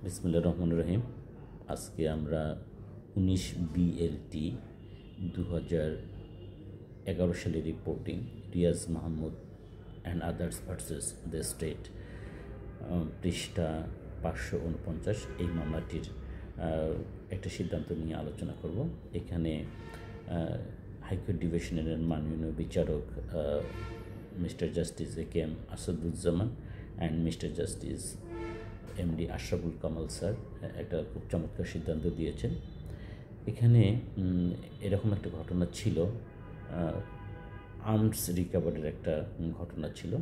বিসমিল্লাহির রহমানির রহিম। আজকে আমরা 19 BLT 2011 সালের reporting Riaz Mahmud and others versus the state পৃষ্ঠা 549 এই মামলাটির একটা সিদ্ধান্ত নিয়ে আলোচনা করব। এখানে হাইকোর্ট ডিভিশনের মাননীয় বিচারক mister justice AK Asaduzzaman and mister justice MD Ashraful Kamal sir একটা খুব চমৎকার সিদ্ধান্ত দিয়েছেন। এখানে এরকম একটা ঘটনা ছিল, আর্মস রিকভারির একটা ঘটনা ছিল।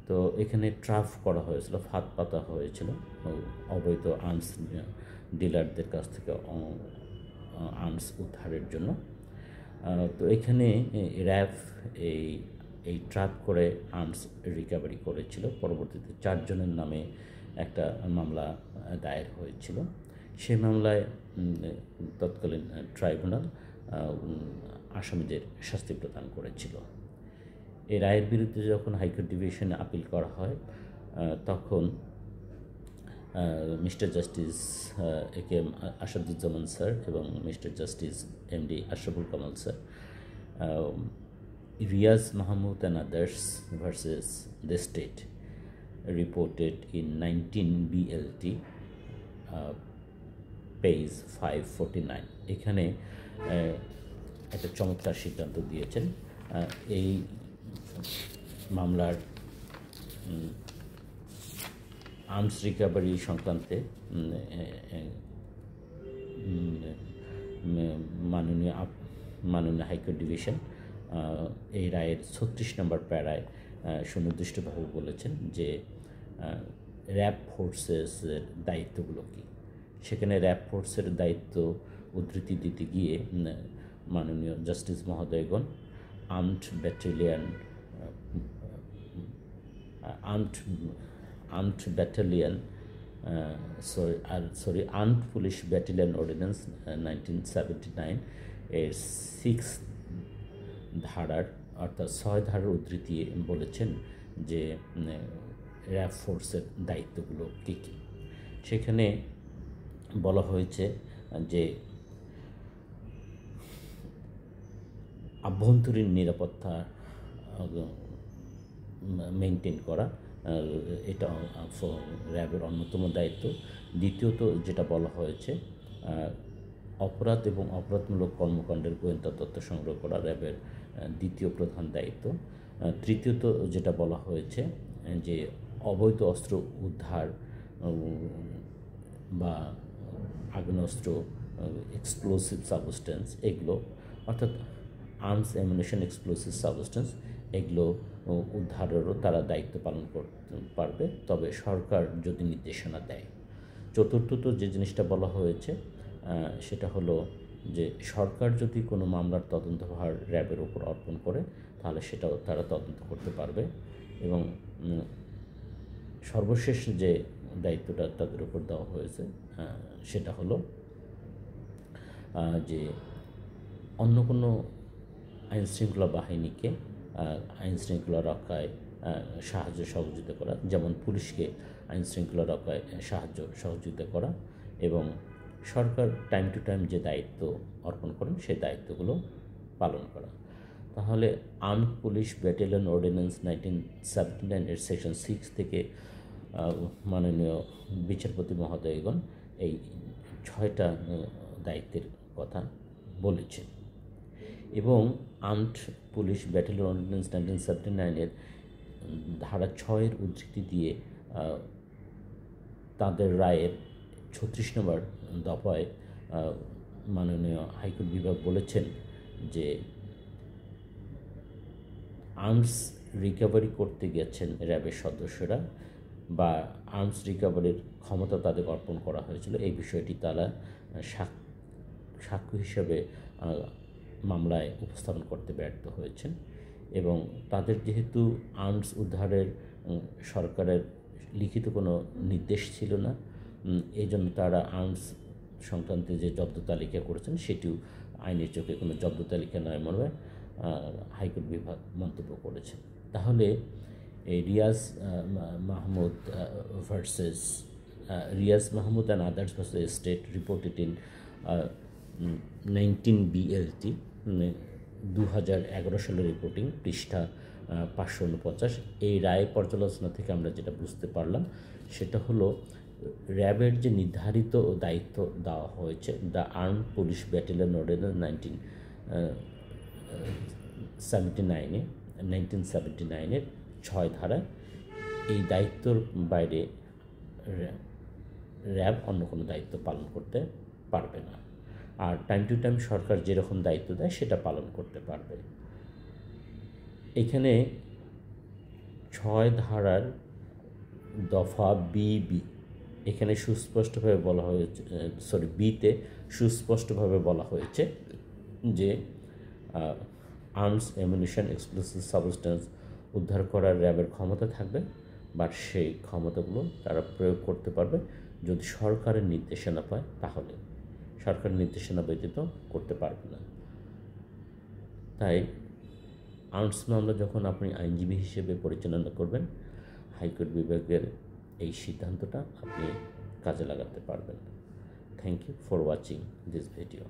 তো এখানে ট্রাফ করা হয়েছিল, ফাঁদ পাতা হয়েছিল অবৈধ আর্মস ডিলারদের কাছ থেকে আর্মস উদ্ধারের জন্য। তো এখানে র্যাব এই ট্রাপ করে আর্মস রিকভারি করেছিল। পরবর্তীতে 4 জনের নামে একটা মামলা দায়ের হয়েছিল। সেই মামলায় তৎকালীন ট্রাইব্যুনাল আসামিদের শাস্তি প্রদান করেছিল। এই রায়ের বিরুদ্ধে যখন হাইকোর্ট ডিভিশনে আপিল করা হয়, তখন mister justice AK Asaduzzaman sir এবং mister justice MD Ashraful Kamal sir Riaz Mahmood and others versus the state reported in 19 BLT page 549 এখানে একটা চমৎকার সিদ্ধান্ত দিয়েছেন। এই মামলার আর্মস রিকভারি সংক্রান্তে মাননীয় হাইকোর্ট ডিভিশন এই রায়ের 36 নম্বর প্যারায় সুনির্দিষ্টভাবে বলেছেন যে র্যাব ফোর্সেসের দায়িত্বগুলো কী। সেখানে র্যাব ফোর্সের দায়িত্ব উদ্ধৃতি দিতে গিয়ে মাননীয় জাস্টিস মহোদয়গণ আর্মড পুলিশ ব্যাটালিয়ন অর্ডিন্যান্স 1979 এর 6 ধারার অর্থাৎ 6 ধারার উদ্ধৃতি বলেছেন যে র্যাব ফোর্সের দায়িত্বগুলো কী কী। সেখানে বলা হয়েছে যে আভ্যন্তরীণ নিরাপত্তা মেনটেন করা, এটা র্যাবের অন্যতম দায়িত্ব। দ্বিতীয়ত যেটা বলা হয়েছে, অপরাধ এবং অপরাধমূলক কর্মকাণ্ডের গোয়েন্দা তথ্য সংগ্রহ করা র্যাবের দ্বিতীয় প্রধান দায়িত্ব। তৃতীয়ত যেটা বলা হয়েছে যে অবৈধ অস্ত্র উদ্ধার বা আগ্নেয়াস্ত্র, এক্সপ্লোসিভ সাবস্টেন্স, এগুলো অর্থাৎ আর্মস অ্যামুনিশন, এক্সপ্লোসিভ সাবস্টেন্স, এগুলো উদ্ধারেরও তারা দায়িত্ব পালন করতে পারবে, তবে সরকার যদি নির্দেশনা দেয়। চতুর্থত যে জিনিসটা বলা হয়েছে সেটা হলো যে সরকার যদি কোনো মামলার তদন্তভার র্যাবের ওপর অর্পণ করে, তাহলে সেটাও তারা তদন্ত করতে পারবে। এবং সর্বশেষ যে দায়িত্বটা তাদের উপর দেওয়া হয়েছে সেটা হলো যে অন্য কোনো আইনশৃঙ্খলা বাহিনীকে আইনশৃঙ্খলা রক্ষায় সাহায্য সহযোগিতা করা, যেমন পুলিশকে আইনশৃঙ্খলা রক্ষায় সাহায্য সহযোগিতা করা, এবং সরকার টাইম টু টাইম যে দায়িত্ব অর্পণ করেন সেই দায়িত্বগুলো পালন করা। তাহলে আর্মড পুলিশ ব্যাটালিয়ন অর্ডিন্যান্স 1979 এর সেকশন 6 থেকে মাননীয় বিচারপতি মহোদয়গণ এই 6টা দায়িত্বের কথা বলেছেন। এবং আর্মড পুলিশ ব্যাটালিয়ন অর্ডিন্যান্স 1979 এর ধারা 6 উদ্ধৃতি দিয়ে তাদের রায়ের 36 নম্বর দফায় মাননীয় হাইকোর্ট বিভাগ বলেছেন যে আর্মস রিকভারি করতে গেছেন র্যাবের সদস্যরা বা আর্মস রিকভারির ক্ষমতা তাদের অর্পণ করা হয়েছিল, এই বিষয়টি তারা সাক্ষ্য হিসাবে মামলায় উপস্থাপন করতে ব্যর্থ হয়েছেন। এবং তাদের যেহেতু আর্মস উদ্ধারের সরকারের লিখিত কোনো নির্দেশ ছিল না, এই জন্য তারা আর্মস সংক্রান্তে যে জব্দ তালিকা করেছেন সেটিও আইনের চোখে কোনো জব্দ তালিকা নয় মর্মে হাইকোর্ট বিভাগ মন্তব্য করেছেন। তাহলে এই Riaz Mahmud versus Riaz Mahmood and others versus state reported in 19 BLT 2011 সালের রিপোর্টিং পৃষ্ঠা 549। এই রায় পর্যালোচনা থেকে আমরা যেটা বুঝতে পারলাম সেটা হলো র্যাবের যে নির্ধারিত দায়িত্ব দেওয়া হয়েছে, the arm police battalion ordinance 1979-এর 6 ধারায় এই দায়িত্বর বাইরে র্যাব অন্য কোনো দায়িত্ব পালন করতে পারবে না। আর টাইম টু টাইম সরকার যেরকম দায়িত্ব দেয় সেটা পালন করতে পারবে। এখানে 6 ধারার দফা বি এখানে সুস্পষ্টভাবে বলা হয়েছে, বিতে সুস্পষ্টভাবে বলা হয়েছে যে আর্মস, অ্যামিউনিশন, এক্সপ্লোসিভ সাবস্টেন্স উদ্ধার করার র্যাবের ক্ষমতা থাকবে, বাট সেই ক্ষমতাগুলো তারা প্রয়োগ করতে পারবে যদি সরকারের নির্দেশনা পায়, তাহলে সরকারের নির্দেশনা ব্যতীত করতে পারবে না। তাই আর্মস মামলা যখন আপনি আইনজীবী হিসেবে পরিচালনা করবেন, হাইকোর্ট বিভাগের এই সিদ্ধান্তটা আপনি কাজে লাগাতে পারবেন। Thank you for watching this video.